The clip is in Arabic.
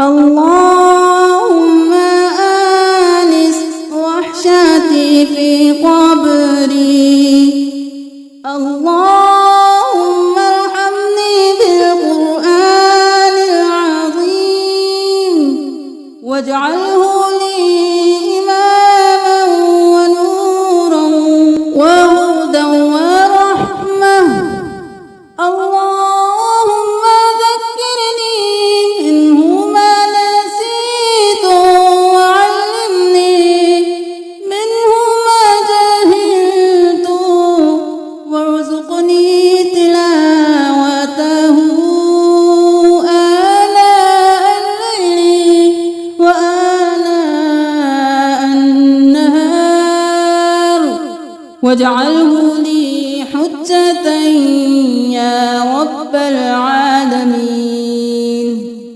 اللهم آنس وحشتي في قبري. اللهم ارحمني بالقرآن العظيم واجعله لي إماما ونورا وهدى ورحمة. اللهم ذكرني منه ما نسيت وعلمني منه ما جهلت وارزقني تلاوته آلاء الليل وآلاء النهار واجعله لي حجة يا رب العالمين.